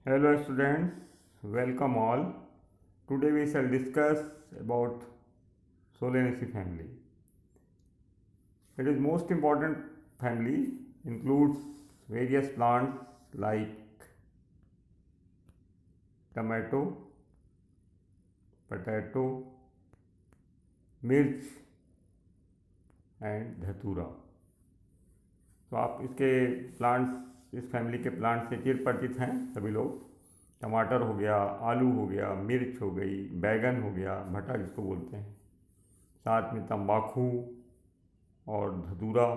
Hello students, welcome all. Today we shall discuss about Solanaceae family. It is most important family, includes various plants like tomato, potato, मिर्च and धतूरा। तो आप इसके plants, इस family के plants से चिर परिचित हैं सभी लोग। टमाटर हो गया, आलू हो गया, मिर्च हो गई, बैगन हो गया, भटा जिसको बोलते हैं, साथ में तंबाकू और धतूरा,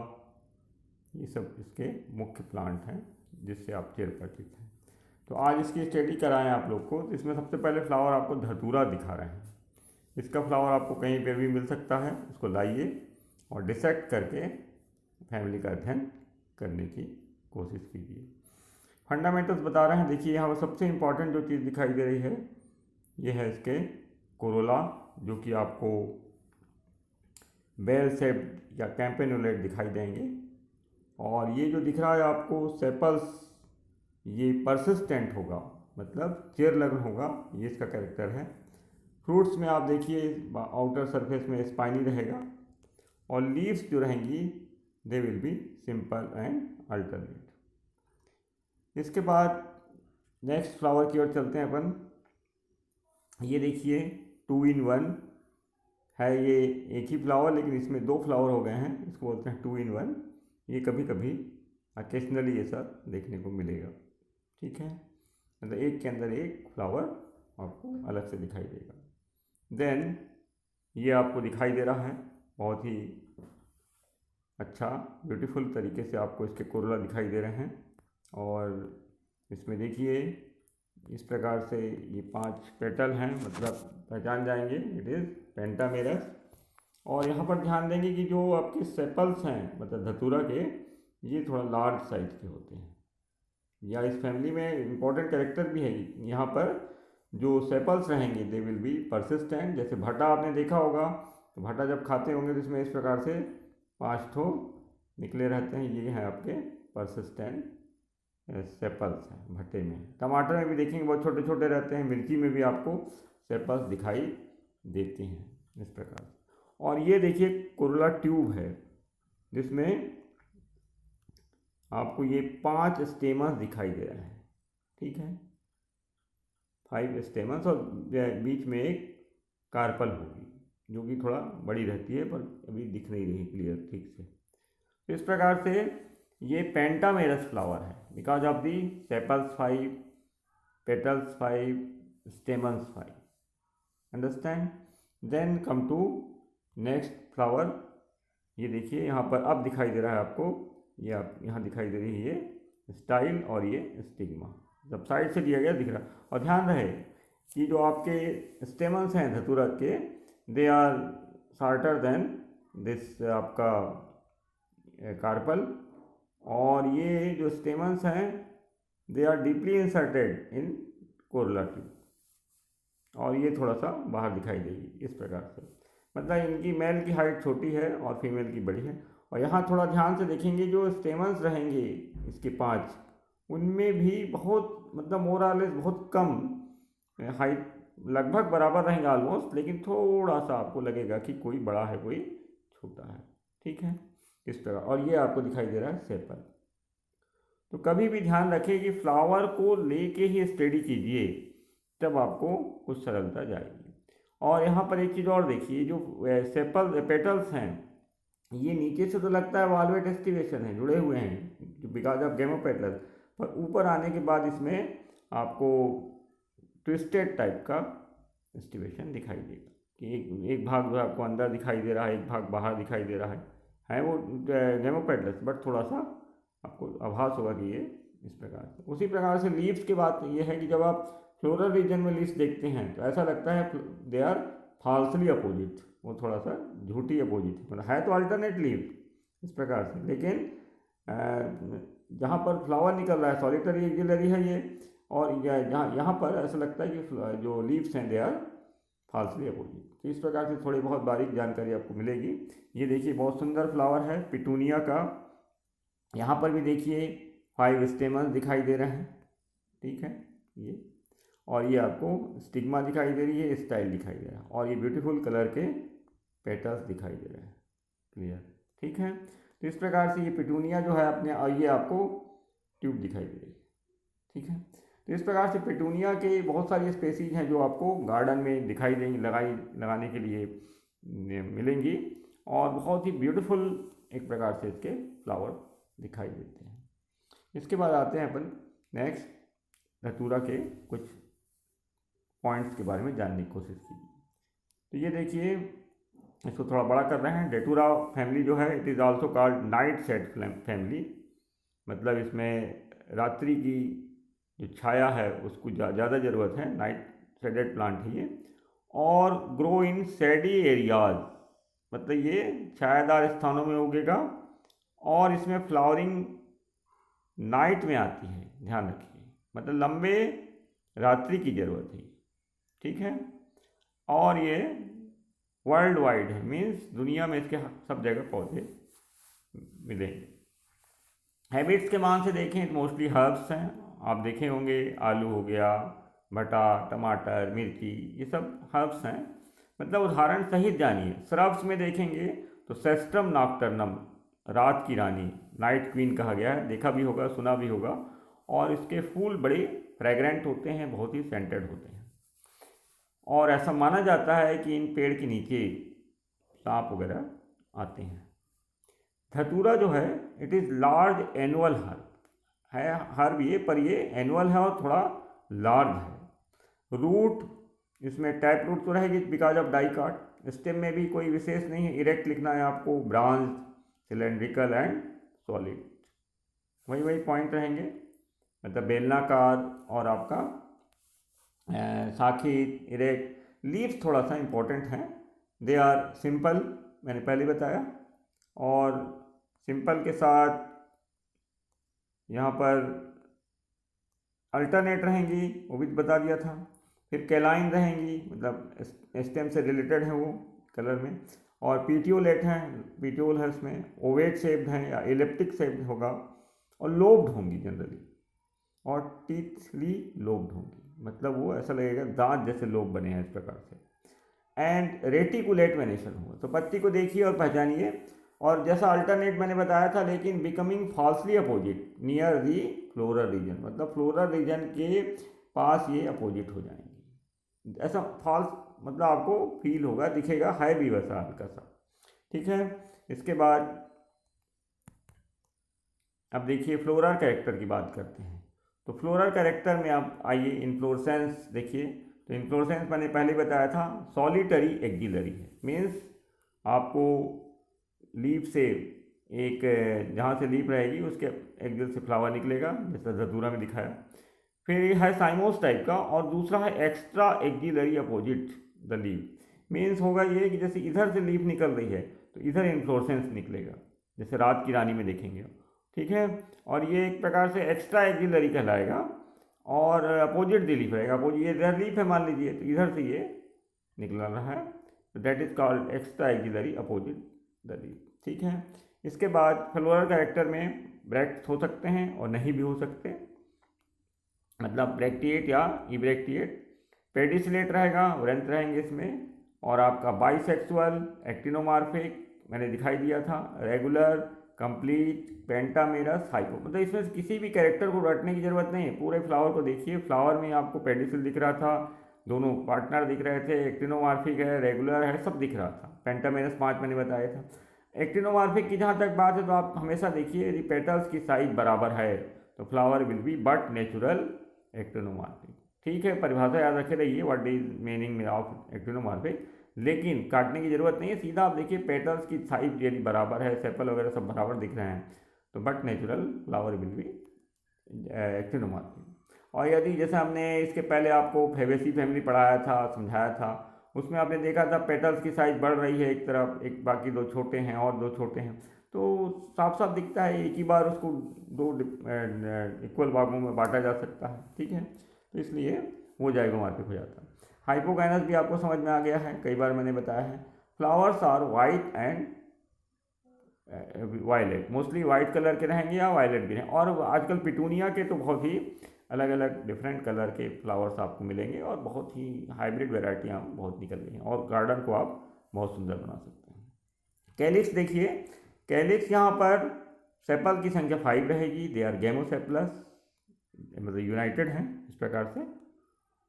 ये सब इसके मुख्य प्लांट हैं जिससे आप चिर परिचित हैं। तो आज इसकी स्टडी कराएं आप लोग को। तो इसमें सबसे पहले फ्लावर आपको धतूरा दिखा रहे हैं। इसका फ्लावर आपको कहीं पर भी मिल सकता है, इसको लाइए और डिसेक्ट करके फैमिली का अध्ययन करने की कोशिश कीजिए। फंडामेंटल्स बता रहे हैं। देखिए यहाँ पर सबसे इम्पॉर्टेंट जो चीज़ दिखाई दे रही है ये है इसके कोरोला, जो कि आपको बेल शेप्ड या कैंपेनुलेट दिखाई देंगे। और ये जो दिख रहा है आपको सेपल्स, ये परसिस्टेंट होगा, मतलब चिर लगन होगा, ये इसका कैरेक्टर है। फ्रूट्स में आप देखिए आउटर सरफेस में स्पाइनी रहेगा और लीव्स जो रहेंगी they will be simple and alternate. इसके बाद नेक्स्ट फ्लावर की ओर चलते हैं अपन। ये देखिए 2 in 1 है, ये एक ही फ्लावर लेकिन इसमें 2 फ्लावर हो गए हैं, इसको बोलते हैं 2 in 1। ये कभी कभी अकेशनली ये सब देखने को मिलेगा, ठीक है, मतलब एक के अंदर एक फ्लावर आपको अलग से दिखाई देगा। देन ये आपको दिखाई दे रहा है बहुत ही अच्छा ब्यूटीफुल तरीके से आपको इसके कोरोला दिखाई दे रहे हैं। और इसमें देखिए इस प्रकार से ये 5 पेटल हैं, मतलब पहचान जाएंगे इट इज़ पेंटामेरस। और यहाँ पर ध्यान देंगे कि जो आपके सेपल्स हैं मतलब धतूरा के, ये थोड़ा लार्ज साइज के होते हैं। या इस फैमिली में इम्पोर्टेंट कैरेक्टर भी है यहाँ पर, जो सेपल्स रहेंगे दे विल बी परसिस्टेंट। जैसे भटा आपने देखा होगा, तो भटा जब खाते होंगे तो इसमें इस प्रकार से 5 ठो निकले रहते हैं, ये हैं आपके परसिस्टेंट सेपल्स हैं भट्टे में। टमाटर में भी देखेंगे बहुत छोटे छोटे रहते हैं, मिर्ची में भी आपको सेपल्स दिखाई देते हैं इस प्रकार से। और ये देखिए कोरोला ट्यूब है जिसमें आपको ये 5 स्टेमस दिखाई दे रहे हैं, ठीक है, 5 स्टेमस, और बीच में एक कार्पल होगी जो कि थोड़ा बड़ी रहती है पर अभी दिख नहीं रही क्लियर ठीक से। तो इस प्रकार से ये पेंटामेरस फ्लावर है because of the sepals 5, petals 5, stamens 5, understand. Then come to next flower. ये देखिए यहाँ पर अब दिखाई दे रहा है आपको, ये आप यहाँ दिखाई दे रही है ये स्टाइल और ये स्टिग्मा, जब साइड से दिया गया दिख रहा। और ध्यान रहे कि जो आपके स्टेमन्स हैं धतूरा के, they are shorter than this आपका कार्पल, और ये जो स्टेमन्स हैं they are deeply inserted in corolla tube, और ये थोड़ा सा बाहर दिखाई देगी इस प्रकार से, मतलब इनकी मेल की हाइट छोटी है और फीमेल की बड़ी है। और यहाँ थोड़ा ध्यान से देखेंगे जो स्टेमन्स रहेंगे इसके 5, उनमें भी बहुत मतलब मोरालेस बहुत कम हाइट, लगभग बराबर रहेंगे ऑलमोस्ट, लेकिन थोड़ा सा आपको लगेगा कि कोई बड़ा है कोई छोटा है, ठीक है, इस प्रकार। और ये आपको दिखाई दे रहा है सेपल। तो कभी भी ध्यान रखें कि फ्लावर को लेके ही स्टडी कीजिए, तब आपको कुछ सरलता जाएगी। और यहाँ पर एक चीज़ और देखिए, जो सेपल पेटल्स हैं ये नीचे से तो लगता है वाल्वेट एस्टिवेशन है, जुड़े हुए हैं बिकॉज ऑफ गेमोपेटल्स, पर ऊपर आने के बाद इसमें आपको ट्विस्टेड टाइप का एस्टिवेशन दिखाई देगा कि एक भाग जो आपको अंदर दिखाई दे रहा है, एक भाग बाहर दिखाई दे रहा है वो गेमोपेटल्स, बट थोड़ा सा आपको आभास होगा कि ये इस प्रकार से। उसी प्रकार से लीव्स की बात ये है कि जब आप फ्लोरल रीजन में लीव्स देखते हैं तो ऐसा लगता है दे आर फॉल्सली अपोजिट, वो थोड़ा सा झूठी अपोजिट, मतलब है तो अल्टरनेट लीव इस प्रकार से, लेकिन जहाँ पर फ्लावर निकल रहा है सॉलिटरी एक्जिलरी है ये, और यहाँ पर ऐसा लगता है कि जो लीव्स हैं दे आर फॉल्सली अपोजिट। तो इस प्रकार से थोड़ी बहुत बारीक जानकारी आपको मिलेगी। ये देखिए बहुत सुंदर फ्लावर है पिटूनिया का, यहाँ पर भी देखिए 5 स्टेमन्स दिखाई दे रहे हैं, ठीक है, ये, और ये आपको स्टिग्मा दिखाई दे रही है, स्टाइल दिखाई दे रहा है, और ये ब्यूटीफुल कलर के पेटल्स दिखाई दे रहे हैं। क्लियर, ठीक है। तो इस प्रकार से ये पिटूनिया जो है अपने, और ये आपको ट्यूब दिखाई दे रही है, ठीक है। तो इस प्रकार से पिटूनिया के बहुत सारी स्पेसीज हैं जो आपको गार्डन में दिखाई देंगी, लगाने के लिए मिलेंगी, और बहुत ही ब्यूटीफुल एक प्रकार से इसके फ्लावर दिखाई देते हैं। इसके बाद आते हैं अपन नेक्स्ट धतूरा के कुछ पॉइंट्स के बारे में जानने की कोशिश कीजिए। तो ये देखिए, इसको थोड़ा बड़ा कर रहे हैं। डेटूरा फैमिली जो है, it is also called nightshade family, मतलब इसमें रात्रि की जो छाया है उसको ज़्यादा ज़रूरत है, नाइट शेडेड प्लांट है ये, और ग्रो इन शेडी एरियाज, मतलब ये छायादार स्थानों में उगेगा, और इसमें फ्लावरिंग नाइट में आती है, ध्यान रखिए, मतलब लंबे रात्रि की ज़रूरत है, ठीक है। और ये वर्ल्ड वाइड है, मीन्स दुनिया में इसके सब जगह पौधे मिलेंगे। हैबिट्स के मान से देखें तो मोस्टली हर्ब्स हैं, आप देखे होंगे, आलू हो गया, भटा, टमाटर, मिर्ची, ये सब हर्ब्स हैं, मतलब उदाहरण सहित जानिए। श्रब्स में देखेंगे तो सेस्ट्रम नॉक्टर्नम, रात की रानी, नाइट क्वीन कहा गया है, देखा भी होगा, सुना भी होगा, और इसके फूल बड़े फ्रेग्रेंट होते हैं, बहुत ही सेंटेड होते हैं, और ऐसा माना जाता है कि इन पेड़ के नीचे सांप वगैरह आते हैं। धतूरा जो है, it is large annual herb है, हर्ब ये, पर ये एनुअल है और थोड़ा लार्ज है। रूट इसमें टैप रूट तो रहेगी बिकॉज ऑफ डाइकाट। स्टेम में भी कोई विशेष नहीं है, इरेक्ट लिखना है आपको, ब्रांच, सिलेंड्रिकल एंड सॉलिड, वही पॉइंट रहेंगे, मतलब बेलनाकार और आपका शाखित, इरेक्ट। लीव्स थोड़ा सा इंपॉर्टेंट हैं, दे आर सिंपल, मैंने पहले बताया, और सिंपल के साथ यहाँ पर अल्टरनेट रहेंगी, वो भी बता दिया था। फिर कैलाइन रहेंगी, मतलब स्टेम से रिलेटेड है वो कलर में, और पीटियोलेट हैं, पीटियोल है उसमें, ओवेट शेप्ड हैं या एलिप्टिक शेप्ड होगा, और लोब्ड होंगी जनरली, और टीथली लोब्ड होंगी, मतलब वो ऐसा लगेगा दांत जैसे लोब बने हैं इस प्रकार से। एंड रेटिकुलेट वेनेशन होगा, तो पत्ती को देखिए और पहचानिए, और जैसा अल्टरनेट मैंने बताया था, लेकिन becoming falsely opposite near the floral region, मतलब फ्लोरल रीजन के पास ये अपोजिट हो जाएंगे, ऐसा फॉल्स मतलब आपको फील होगा, दिखेगा, है भी वैसा हल्का सा, ठीक है। इसके बाद अब देखिए फ्लोरल कैरेक्टर की बात करते हैं। तो फ्लोरल कैरेक्टर में आप आइए, इन्फ्लोरेसेंस देखिए। तो इन्फ्लोरेसेंस मैंने पहले बताया था, सॉलिटरी एक्जिलरी है, मीन्स आपको लीफ से एक, जहाँ से लीफ रहेगी उसके एक्जिल से फ्लावर निकलेगा, जैसा धतूरा में दिखाया। फिर ये है साइमोस टाइप का, और दूसरा है extra axillary opposite the leaf, means होगा ये कि जैसे इधर से लीफ निकल रही है तो इधर इन्फ्लोरेसेंस निकलेगा, जैसे रात की रानी में देखेंगे, ठीक है। और ये एक प्रकार से एक्स्ट्रा एक्जिलरी कहलाएगा, और अपोजिट द लीफ रहेगा, अपोजिट, ये इधर लीफ है मान लीजिए, तो इधर से ये निकल रहा है, तो that is called extra axillary opposite the leaf, ठीक है। इसके बाद फ्लोरल कैरेक्टर में ब्रैक्ट हो सकते हैं और नहीं भी हो सकते, मतलब ब्रैक्टिएट या इब्रैक्टिएट। पेडिसिलेट रहेगा, व्रेंथ रहेंगे इसमें, और आपका बाइसेक्सुअल, एक्टिनोमार्फिक मैंने दिखाई दिया था, रेगुलर, कंप्लीट, पेंटामेरस, हाइपो, मतलब इसमें से किसी भी कैरेक्टर को रटने की जरूरत नहीं है, पूरे फ्लावर को देखिए। फ्लावर में आपको पेडिसिल दिख रहा था, दोनों पार्टनर दिख रहे थे, एक्टिनोमार्फिक है, रेगुलर है, सब दिख रहा था। पेंटामेरस 5 मैंने बताया था। एक्टिनोमार्फिक की जहाँ तक बात है तो आप हमेशा देखिए, यदि पेटल्स की साइज बराबर है तो flower will be but natural actinomorphic, ठीक है। परिभाषा याद रखे रहिए, what is meaning of actinomorphic, लेकिन काटने की जरूरत नहीं है, सीधा आप देखिए पेटल्स की साइज यदि बराबर है, सेपल वगैरह सब बराबर दिख रहे हैं, तो but natural flower will be actinomorphic. और यदि जैसे हमने इसके पहले आपको फेबेसी फैमिली पढ़ाया था, समझाया था, उसमें आपने देखा था पेटल्स की साइज बढ़ रही है एक तरफ, एक बाकी 2 छोटे हैं और 2 छोटे हैं, तो साफ साफ दिखता है, एक ही बार उसको 2 इक्वल भागों में बांटा जा सकता है, ठीक है। तो इसलिए वो जाइगोमार्फिक हो जाता है। हाइपोगाइनस भी आपको समझ में आ गया है, कई बार मैंने बताया है। Flowers are white and violet, mostly white colour के रहेंगे या वायलेट भी रहेंगे, और आजकल पिटूनिया के तो बहुत ही अलग अलग डिफरेंट कलर के फ्लावर्स आपको मिलेंगे और बहुत ही हाइब्रिड वेराइटियाँ बहुत निकल रही हैं और गार्डन को आप बहुत सुंदर बना सकते हैं। कैलिक्स देखिए, कैलिक्स यहाँ पर सेपल की संख्या 5 रहेगी। दे आर गेमोसेपलस, मतलब यूनाइटेड हैं इस प्रकार से।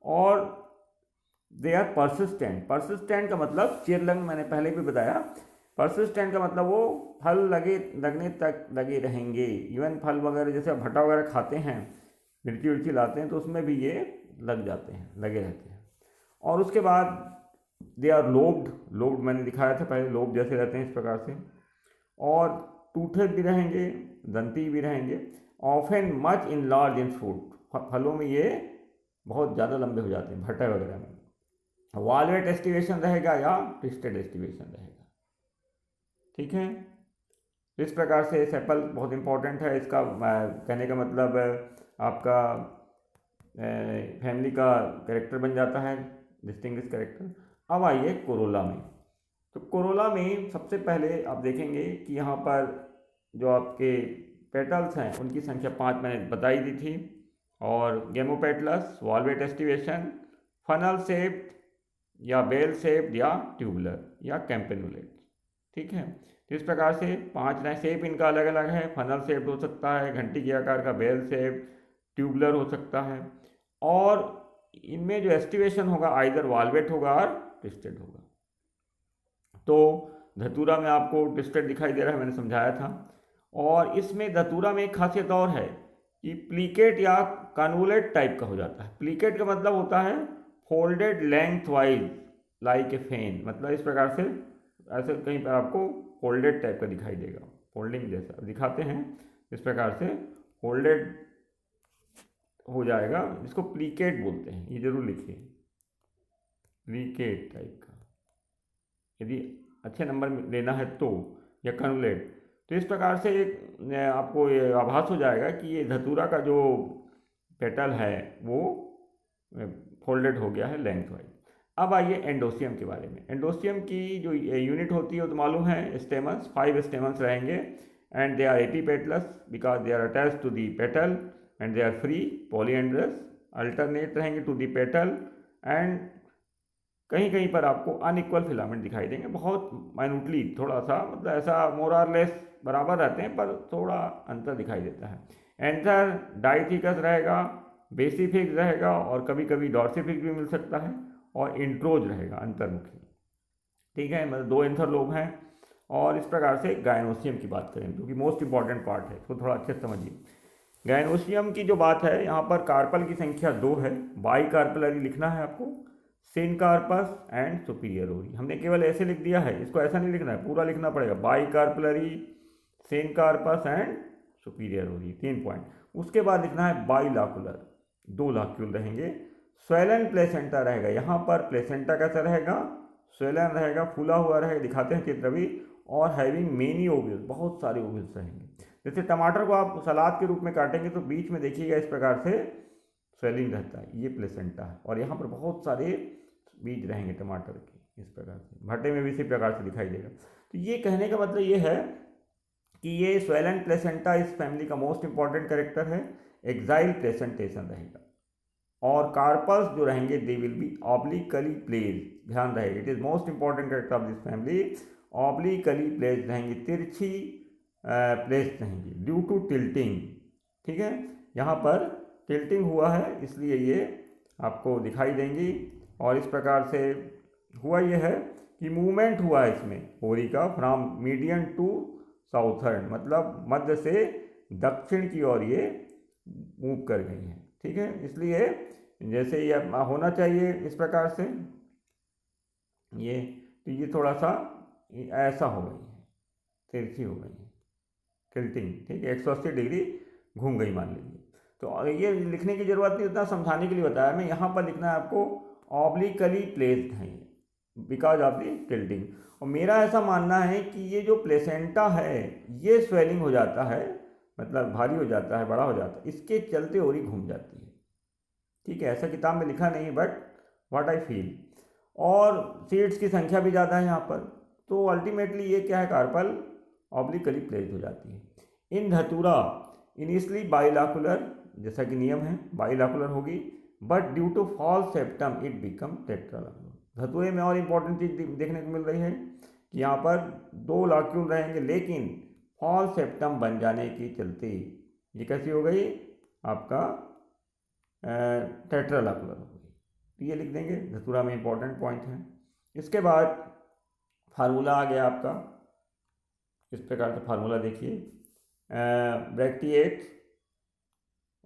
और दे आर परसिस्टेंट। परसिस्टेंट का मतलब चेरलंग मैंने पहले भी बताया। परसिस्टेंट का मतलब वो फल लगने तक लगे रहेंगे। इवन फल वगैरह जैसे आप भट्टा वगैरह खाते हैं, मिर्ची उर्ची लाते हैं, तो उसमें भी ये लग जाते हैं, लगे रहते हैं। और उसके बाद दे आर लोब्ड। लोब्ड मैंने दिखाया था पहले, लोब जैसे रहते हैं इस प्रकार से। और टूथेड भी रहेंगे, दंती भी रहेंगे। Often much in large in fruit. फलों में ये बहुत ज़्यादा लंबे हो जाते हैं भट्टे वगैरह में। वालवेट एस्टिवेशन रहेगा या ट्विस्टेड एस्टिवेशन रहेगा, ठीक है। इस प्रकार से सेपल बहुत इंपॉर्टेंट है। इसका कहने का मतलब आपका फैमिली का कैरेक्टर बन जाता है, डिस्टिंग्विश कैरेक्टर। अब आइए कोरोला में। तो कोरोला में सबसे पहले आप देखेंगे कि यहाँ पर जो आपके पेटल्स हैं उनकी संख्या 5 मैंने बताई दी थी। और gamopetalous, valvate aestivation, funnel shaped या बेल शेप्ड या ट्यूबुलर या कैंपेनुलेट, ठीक है। तो इस प्रकार से 5 लाइन शेप इनका अलग अलग है। फनल शेप्ड हो सकता है, घंटी के आकार का, बेल शेप, ट्यूबुलर हो सकता है। और इनमें जो एस्टिवेशन होगा आइदर वालवेट होगा और ट्विस्टेड होगा। तो धतूरा में आपको ट्विस्टेड दिखाई दे रहा है, मैंने समझाया था। और इसमें धतूरा में एक खासियत और है कि प्लीकेट या कन्वोलेट टाइप का हो जाता है। प्लीकेट का मतलब होता है folded lengthwise like a fan, मतलब इस प्रकार से ऐसे कहीं पर आपको फोल्डेड टाइप का दिखाई देगा, फोल्डिंग जैसा दिखाते हैं, इस प्रकार से फोल्डेड हो जाएगा, इसको प्लीकेट बोलते हैं, ये जरूर लिखिए, प्लीकेट टाइप का यदि अच्छे नंबर लेना है तो, या कन्वोलेट। तो इस प्रकार से एक आपको ये आभास हो जाएगा कि ये धतूरा का जो पेटल है वो फोल्डेड हो गया है लेंथ वाइज। अब आइए एंडोसियम के बारे में। एंडोसियम की जो यूनिट होती है वो तो मालूम है, स्टेमन्स, 5 स्टेमन्स रहेंगे। And they are epipetalous because they are attach to the petal and they are free polyandrous, alternate रहेंगे टू दी पेटल। एंड कहीं कहीं पर आपको अनइक्वल फिलामेंट दिखाई देंगे, बहुत माइन्यूटली, थोड़ा सा, मतलब ऐसा मोर और लेस बराबर रहते हैं पर थोड़ा अंतर दिखाई देता है। एंथर डाइथिकस रहेगा, बेसिफिक्स रहेगा और कभी कभी डॉर्सिफिक्स भी मिल सकता है। और इंट्रोज रहेगा, अंतर्मुखी, ठीक है, मतलब 2 एंथर लोब हैं। और इस प्रकार से गायनोसियम की बात करें जो कि मोस्ट इंपॉर्टेंट पार्ट है, इसको थोड़ा अच्छे से समझिए। गायनोसियम की जो बात है, यहाँ पर कार्पल की संख्या 2 है। बाई कार्पलरी लिखना है आपको, सिनकार्पस एंड सुपीरियर ओरी। हमने केवल ऐसे लिख दिया है, इसको ऐसा नहीं लिखना है, पूरा लिखना पड़ेगा। By carpellary, syncarpous and superior ओरी, 3 पॉइंट। उसके बाद लिखना है बाईलाकुलर, 2 लाक्यूल रहेंगे। स्वेलन प्लेसेंटा रहेगा, यहाँ पर प्लेसेंटा कैसा रहेगा, स्वेलन रहेगा, फूला हुआ रहेगा, दिखाते हैं चित्र भी। और हैविंग मेनी ओव्यूल्स, बहुत सारे ओव्यूल्स रहेंगे। जैसे टमाटर को आप सलाद के रूप में काटेंगे तो बीच में देखिएगा इस प्रकार से स्वेलिंग रहता है, ये प्लेसेंटा है। और यहाँ पर बहुत सारे बीज रहेंगे टमाटर के, इस प्रकार से। भट्टे में भी इसी प्रकार से दिखाई देगा। तो ये कहने का मतलब ये है कि ये स्वेलन प्लेसेंटा इस फैमिली का मोस्ट इंपॉर्टेंट कैरेक्टर है। एक्साइल प्लेसेंटेशन रहेगा। और कार्पल्स जो रहेंगे they will be obliquely placed, ध्यान रहे, it is most important character of this family. Obliquely placed रहेंगी, तिरछी प्लेस्ड रहेंगी ड्यू टू टिल्टिंग, ठीक है। यहाँ पर टिल्टिंग हुआ है इसलिए ये आपको दिखाई देंगी। और इस प्रकार से हुआ ये है कि मूवमेंट हुआ है इसमें होरी का फ्रॉम मीडियन टू साउथर्न, मतलब मध्य से दक्षिण की ओर ये मूव कर गई हैं, ठीक है। इसलिए जैसे ये होना चाहिए इस प्रकार से, ये तो ये थोड़ा सा ऐसा हो गई है, तिरछी हो गई है, टिल्टिंग, ठीक है, 180 डिग्री घूम गई मान लीजिए। तो ये लिखने की ज़रूरत नहीं, उतना समझाने के लिए बताया मैं। यहाँ पर लिखना है आपको ऑब्लिकली प्लेस्ड है बिकॉज ऑफ दी टिल्टिंग। और मेरा ऐसा मानना है कि ये जो प्लेसेंटा है ये स्वेलिंग हो जाता है, मतलब भारी हो जाता है, बड़ा हो जाता है, इसके चलते ओरी घूम जाती है, ठीक है। ऐसा किताब में लिखा नहीं, बट व्हाट आई फील। और सीड्स की संख्या भी ज़्यादा है यहाँ पर, तो अल्टीमेटली ये क्या है, कार्पल ऑब्लिकली प्लेस्ड हो जाती है। इन धतूरा इनिशियली बाइलाकुलर जैसा कि नियम है बाइलॉकुलर होगी, but due to false septum it become tetralocular. धतुए में और इम्पोर्टेंट चीज देखने को मिल रही है कि यहाँ पर 2 लॉक्यूल रहेंगे, लेकिन फॉल सेप्टम बन जाने के चलते ये कैसी हो गई आपका टेट्रालॉकुलर हो गई। तो ये लिख देंगे, धतूरा में इंपॉर्टेंट पॉइंट है। इसके बाद फार्मूला आ गया आपका, इस प्रकार से फार्मूला देखिए, ब्रैक्टिएट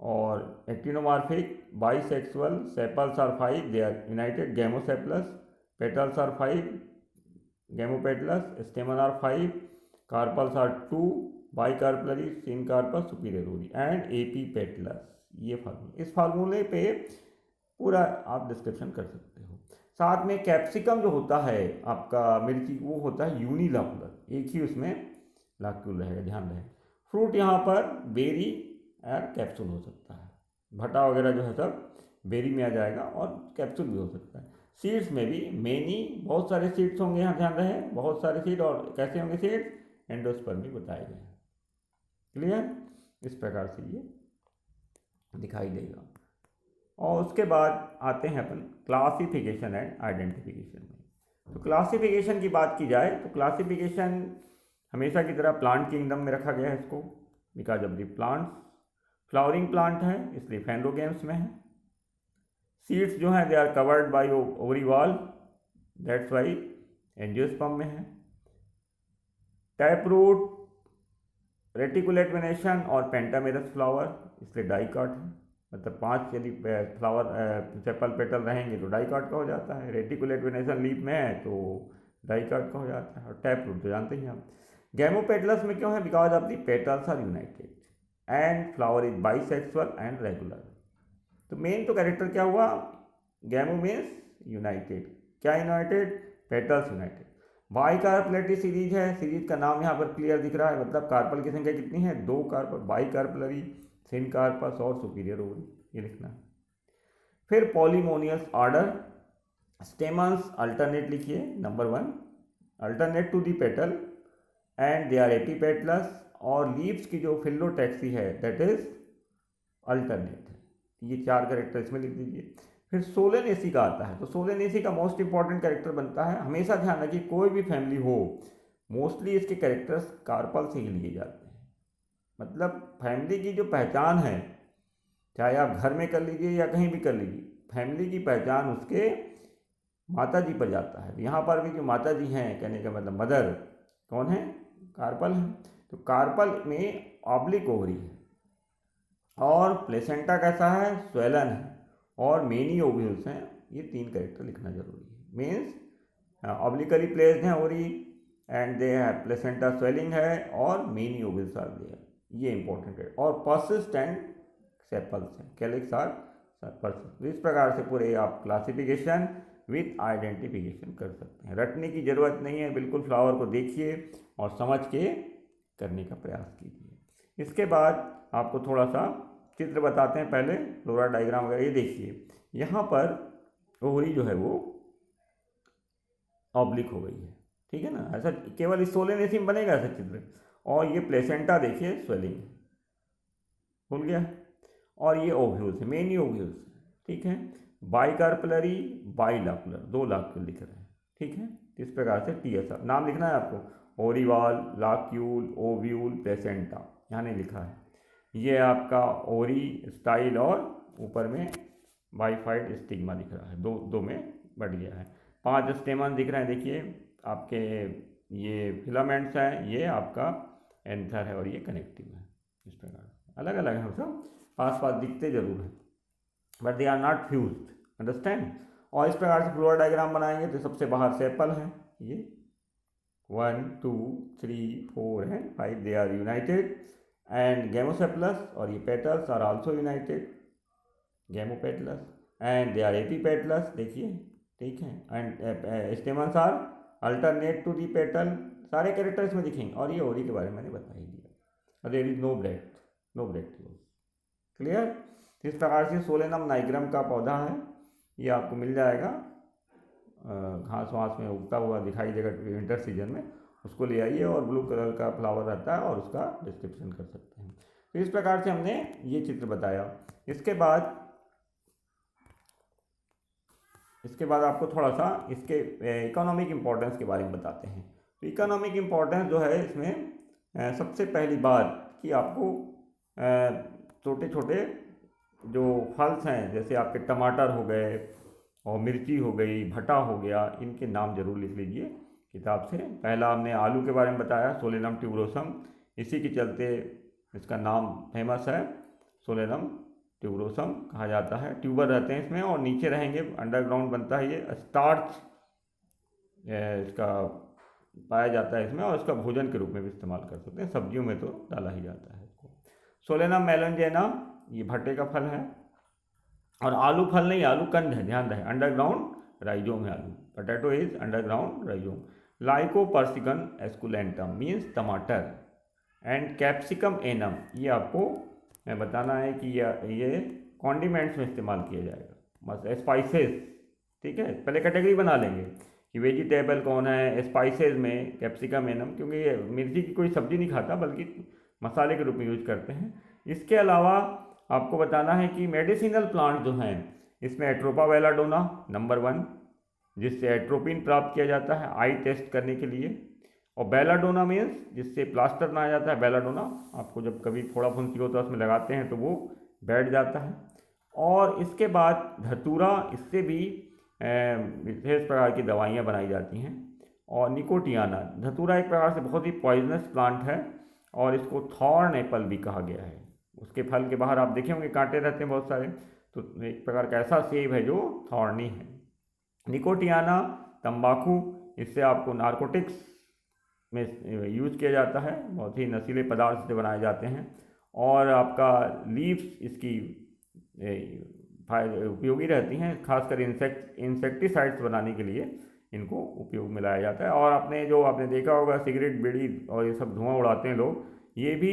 और actinomorphic bisexual sepals are 5, they are united gamosepalous, petals are 5 gamopetalous, stamen are 5, carpels are 2 bicarpellary, syncarpous superior and epipetalous. ये फार्मूला, इस फार्मूले पे पूरा आप डिस्क्रिप्शन कर सकते हो। साथ में कैप्सिकम जो होता है आपका मिर्ची, वो होता है यूनिलॉकुलर, एक ही उसमें लॉक्यूल रहेगा, ध्यान रहे। फ्रूट यहाँ पर बेरी और कैप्सूल हो सकता है, भटा वगैरह जो है सब बेरी में आ जाएगा और कैप्सूल भी हो सकता है। सीड्स में भी मेनी, बहुत सारे सीड्स होंगे, यहाँ ध्यान रहे, बहुत सारे सीड। और कैसे होंगे सीड्स, एंडोस्पर्मी बताए गए हैं। क्लियर, इस प्रकार से ये दिखाई देगा। और उसके बाद आते हैं अपन क्लासिफिकेशन एंड आइडेंटिफिकेशन में। तो क्लासिफिकेशन की बात की जाए तो क्लासिफिकेशन हमेशा की तरह प्लांट किंगडम में रखा गया है इसको, because of the plants, flowering plant है इसलिए फैनोगेम्स में है। सीड्स जो हैं they are covered by ovary wall, that's why angiosperm में है। टैप रूट, रेटिकुलेट वेनेशन और पेंटामेरस फ्लावर, इसलिए डाइकॉट है। मतलब 5 यदि फ्लावर सेपल पेटल रहेंगे तो डाइकॉट का हो जाता है। रेटिकुलेट वेनेशन लीफ में है तो डाइकॉट का हो जाता है। और टैप रूट तो जानते ही आप। गैमोपेटलस में क्यों है, because of the petals are united and flower is bisexual and regular. तो मेन तो कैरेक्टर क्या हुआ, गैमो मीन्स यूनाइटेड, क्या united, petals united. Bicarpellary series है, सीरीज का नाम यहाँ पर क्लियर दिख रहा है, मतलब कार्पल की संख्या कितनी है, 2 कार्पल, बाइकार्पलरी, सिनकार्पस और सुपीरियर ओवरी, ये लिखना है। फिर पॉलीमोनियस ऑर्डर, स्टेमन्स अल्टरनेट लिखिए, number 1 alternate to the petal and they are epipetalous. और लीव्स की जो फिलोटैक्सी है दैट इज अल्टरनेट है। ये 4 कैरेक्टर इसमें लिख दीजिए। फिर सोलेनेसी का आता है, तो सोलेनेसी का मोस्ट इंपॉर्टेंट कैरेक्टर बनता है। हमेशा ध्यान रखिए कोई भी फैमिली हो, मोस्टली इसके कैरेक्टर्स कार्पल से ही लिए जाते हैं। मतलब फैमिली की जो पहचान है, चाहे आप घर में कर लीजिए या कहीं भी कर लीजिए, फैमिली की पहचान उसके माता जी पर जाता है। यहाँ पर भी जो माता जी हैं, कहने का मतलब मदर कौन है, कार्पल है। तो कार्पल में ऑब्लिक ओवरी है और प्लेसेंटा कैसा है, स्वेलन है और मेनी ओव्यूल्स हैं। ये 3 कैरेक्टर लिखना जरूरी है। मीन्स ऑब्लिकली प्लेस्ड हैं ओवरी एंड दे है प्लेसेंटा स्वेलिंग है और मेनी ओव्यूल्स आर देयर, ये इंपॉर्टेंट है। और पर्सिस्टेंट सेपल्स हैं, कैलिक्स आर पर्सिस्टेंट। इस प्रकार से पूरे आप क्लासिफिकेशन विथ आइडेंटिफिकेशन कर सकते हैं। रटने की जरूरत नहीं है, बिल्कुल फ्लावर को देखिए और समझ के करने का प्रयास कीजिए। इसके बाद आपको थोड़ा सा चित्र बताते हैं, पहले फ्लोरा डायग्राम वगैरह। ये देखिए यहाँ पर ओवरी जो है वो ऑब्लिक हो गई है, ठीक है ना, ऐसा केवल इस सोलेनेसी में बनेगा ऐसा चित्र। और ये प्लेसेंटा देखिए स्वेलिंग भूल गया, और ये ओव्यूल्स है, मेनी ओव्यूल्स, ठीक है। बाइकार्पलरी, बाइलॉकुलर, 2 लॉक्यूल दिख रहे हैं, ठीक है। इस प्रकार से TSR नाम लिखना है आपको, ओरिवाल, लॉक्यूल, ओव्यूल, प्लेसेंटा, यहाँ नहीं लिखा है। ये आपका ओरी स्टाइल और ऊपर में बाइफाइड स्टिग्मा दिख रहा है, दो में बढ़ गया है। 5 स्टेमन दिख रहे हैं, देखिए आपके ये फिलामेंट्स हैं, ये आपका एंथर है और ये कनेक्टिव है। इस प्रकार अलग अलग है, सब पास पास दिखते जरूर हैं but they are not fused, understand. और इस प्रकार से फ्लोरा डायग्राम बनाएंगे तो सबसे बाहर सेपल है, ये 1 2 3 4 and 5 they are united and gamosepalous, और ये petals are also united gamopetalous and they are epipetalous, देखिए, ठीक है। And stamens are alternate to the petal, सारे कैरेक्टर्स में दिखेंगे। और ये ओरी के बारे में मैंने बता ही दिया। There is no breath clear. इस प्रकार से सोलेनम नाइग्रम का पौधा है, ये आपको मिल जाएगा, घास वास में उगता हुआ दिखाई देगा विंटर सीजन में, उसको ले आइए। और ब्लू कलर का फ्लावर रहता है और उसका डिस्क्रिप्शन कर सकते हैं। तो इस प्रकार से हमने ये चित्र बताया। इसके बाद आपको थोड़ा सा इसके इकोनॉमिक इम्पोर्टेंस के बारे में बताते हैं। तो इकोनॉमिक इम्पोर्टेंस जो है इसमें सबसे पहली बात कि आपको छोटे छोटे जो फल्स हैं, जैसे आपके टमाटर हो गए और मिर्ची हो गई, भटा हो गया, इनके नाम जरूर लिख लीजिए किताब से। पहला हमने आलू के बारे में बताया, सोलेनम ट्यूबरोसम, इसी के चलते इसका नाम फेमस है, सोलेनम ट्यूबरोसम कहा जाता है। ट्यूबर रहते हैं इसमें और नीचे रहेंगे, अंडरग्राउंड बनता है ये। स्टार्च इसका पाया जाता है इसमें और इसका भोजन के रूप में भी इस्तेमाल कर सकते हैं, सब्जियों में तो डाला ही जाता है इसको। सोलेनम मेलनजेना ये भट्टे का फल है, और आलू फल नहीं, आलू कंद है, ध्यान रहे, अंडरग्राउंड राइजोम है आलू। Potato is underground rhizome. Lycopersicon esculentum means टमाटर, एंड कैप्सिकम एनम, ये आपको मैं बताना है कि ये कॉन्डिमेंट्स में इस्तेमाल किया जाएगा, बस स्पाइसेस, ठीक है। पहले कैटेगरी बना लेंगे कि वेजिटेबल कौन है, स्पाइसेस में कैप्सिकम एनम, क्योंकि ये मिर्ची की कोई सब्जी नहीं खाता बल्कि मसाले के रूप में यूज करते हैं। इसके अलावा आपको बताना है कि मेडिसिनल प्लांट जो हैं इसमें एट्रोपा बेलाडोना नंबर 1, जिससे एट्रोपिन प्राप्त किया जाता है आई टेस्ट करने के लिए, और बेलाडोना मीन्स जिससे प्लास्टर बनाया जाता है। बेलाडोना आपको जब कभी फोड़ा फुंसी होता है उसमें लगाते हैं तो वो बैठ जाता है। और इसके बाद धतूरा, इससे भी विशेष प्रकार की दवाइयाँ बनाई जाती हैं। और निकोटियाना, धतूरा एक प्रकार से बहुत ही पॉइजनस प्लांट है और इसको थॉर्न एप्पल भी कहा गया है। उसके फल के बाहर आप देखे होंगे कांटे रहते हैं बहुत सारे, तो एक प्रकार का ऐसा सेब है जो थॉर्नी है। निकोटियाना तंबाकू, इससे आपको नारकोटिक्स में यूज किया जाता है, बहुत ही नशीले पदार्थ से बनाए जाते हैं। और आपका लीव्स इसकी उपयोगी रहती हैं, खासकर इंसेक्टिसाइड्स बनाने के लिए इनको उपयोग में लाया जाता है। और आपने देखा होगा सिगरेट, बीड़ी और ये सब धुआं उड़ाते हैं लोग, ये भी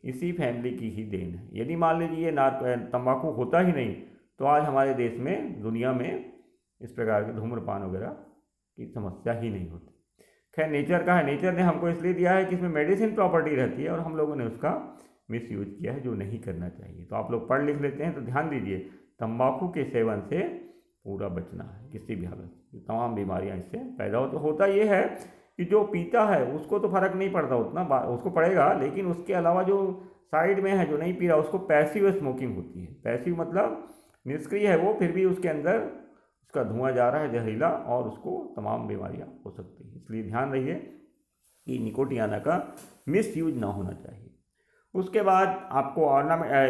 इसी फैमिली की ही देन है। यदि मान लीजिए तंबाकू होता ही नहीं तो आज हमारे देश में, दुनिया में इस प्रकार के धूम्रपान वगैरह की समस्या ही नहीं होती। खैर, नेचर का है, नेचर ने हमको इसलिए दिया है कि इसमें मेडिसिन प्रॉपर्टी रहती है और हम लोगों ने उसका मिस यूज किया है, जो नहीं करना चाहिए। तो आप लोग पढ़ लिख लेते हैं तो ध्यान दीजिए, तंबाकू के सेवन से पूरा बचना है किसी भी हालत में, तमाम बीमारियां इससे पैदा होता ये है कि जो पीता है उसको तो फर्क नहीं पड़ता उतना, उसको पड़ेगा, लेकिन उसके अलावा जो साइड में है जो नहीं पी रहा उसको पैसिव स्मोकिंग होती है। पैसिव मतलब निष्क्रिय है वो, फिर भी उसके अंदर उसका धुआं जा रहा है जहरीला और उसको तमाम बीमारियां हो सकती हैं। इसलिए ध्यान रहिए कि निकोटियाना का मिस यूज ना होना चाहिए। उसके बाद आपको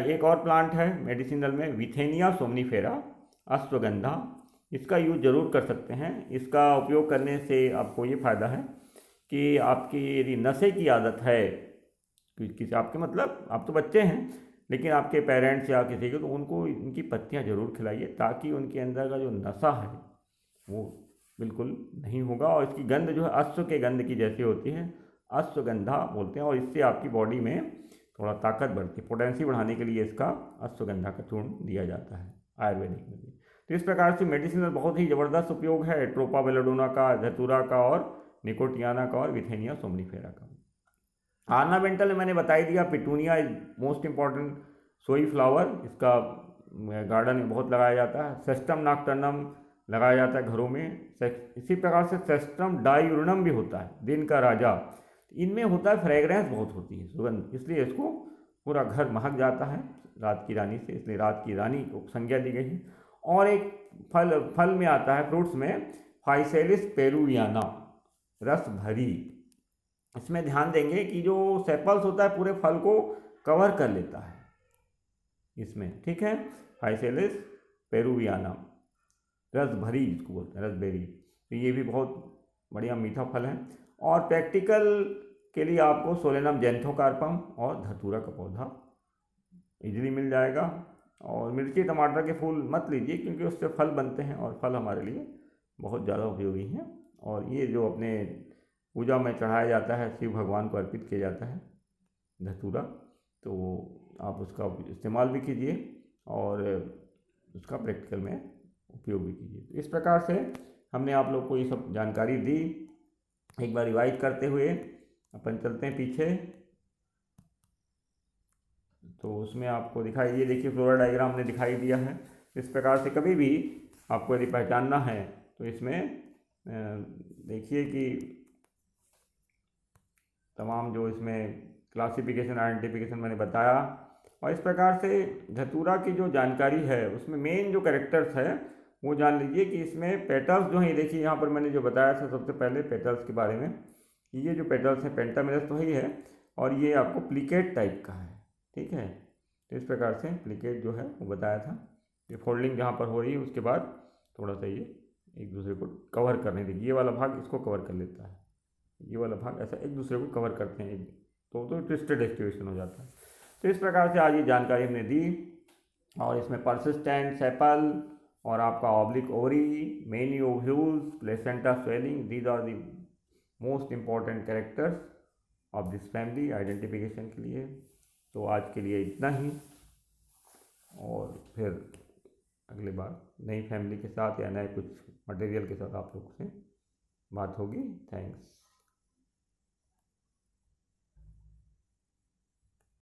एक और प्लांट है मेडिसिनल में, विथेनिया सोमनीफेरा, अश्वगंधा, इसका यूज जरूर कर सकते हैं। इसका उपयोग करने से आपको ये फ़ायदा है कि आपकी यदि नशे की आदत है, किसी आपके मतलब आप तो बच्चे हैं लेकिन आपके पेरेंट्स या किसी के, तो उनको इनकी पत्तियां जरूर खिलाइए ताकि उनके अंदर का जो नशा है वो बिल्कुल नहीं होगा। और इसकी गंध जो है अश्व के गंध की जैसी होती है, अश्वगंधा बोलते हैं, और इससे आपकी बॉडी में थोड़ा ताकत बढ़ती है। पोटेंसी बढ़ाने के लिए इसका अश्वगंधा का चूर्ण दिया जाता है आयुर्वेदिक में भी। तो इस प्रकार से मेडिसिनल बहुत ही ज़बरदस्त उपयोग है एट्रोपा बेलाडोना का, धतूरा का, और निकोटियाना का, और विथेनिया सोमनीफेरा का। ऑर्नामेंटल में मैंने बता ही दिया, पिटूनिया इज मोस्ट इम्पॉर्टेंट सोई फ्लावर, इसका गार्डन में बहुत लगाया जाता है। सेस्टम नॉक्टर्नम लगाया जाता है घरों में। इसी प्रकार से सेस्टम डायूर्नम भी होता है, दिन का राजा। इनमें होता है फ्रेगरेंस बहुत होती है, सुगंध, इसलिए इसको पूरा घर महक जाता है रात की रानी से, इसलिए रात की रानी को संज्ञा दी गई है। और एक फल में आता है, फ्रूट्स में, फाइसेलिस पेरुवियाना, रस भरी। इसमें ध्यान देंगे कि जो सेपल्स होता है पूरे फल को कवर कर लेता है इसमें, ठीक है। फाइसेलिस पेरुवियाना, रस भरी जिसको बोलते हैं, रसबेरी, तो ये भी बहुत बढ़िया मीठा फल है। और प्रैक्टिकल के लिए आपको सोलेनम जेंथोकार्पम और धतूरा का पौधा इजीली मिल जाएगा। और मिर्ची टमाटर के फूल मत लीजिए क्योंकि उससे फल बनते हैं और फल हमारे लिए बहुत ज़्यादा उपयोगी हैं। और ये जो अपने पूजा में चढ़ाया जाता है, शिव भगवान को अर्पित किया जाता है धतूरा, तो आप उसका इस्तेमाल भी कीजिए और उसका प्रैक्टिकल में उपयोग भी कीजिए। तो इस प्रकार से हमने आप लोग को ये सब जानकारी दी। एक बार रिवाइज करते हुए अपन चलते हैं पीछे। तो उसमें आपको दिखाई, ये देखिए फ्लोरा डायग्राम हमने दिखाई दिया है। इस प्रकार से कभी भी आपको यदि पहचानना है तो इसमें देखिए कि तमाम जो इसमें क्लासिफिकेशन आइडेंटिफिकेशन मैंने बताया, और इस प्रकार से धतूरा की जो जानकारी है उसमें मेन जो कैरेक्टर्स है वो जान लीजिए कि इसमें पेटल्स जो हैं, देखिए यहाँ पर मैंने जो बताया था सबसे पहले पेटल्स के बारे में, ये जो पेटल्स हैं पेंटामेरस तो ही है, और ये आपको प्लिकेट टाइप का है, ठीक है। तो इस प्रकार से प्लिकेट जो है वो बताया था, ये फोल्डिंग जहाँ पर हो रही है उसके बाद थोड़ा सा ये एक दूसरे को कवर करने देगी, ये वाला भाग इसको कवर कर लेता है, ये वाला भाग ऐसा एक दूसरे को कवर करते हैं, तो ट्विस्टेड एक्टिवेशन हो जाता है। तो इस प्रकार से आज ये जानकारी हमने दी, और इसमें परसिस्टेंट सेपल और आपका oblique ovary, many ovules, placenta swelling, these are the most important characters of this family identification के लिए। तो आज के लिए इतना ही, और फिर अगली बार नई फैमिली के साथ या नए कुछ मटेरियल के साथ आप लोग से बात होगी। थैंक्स।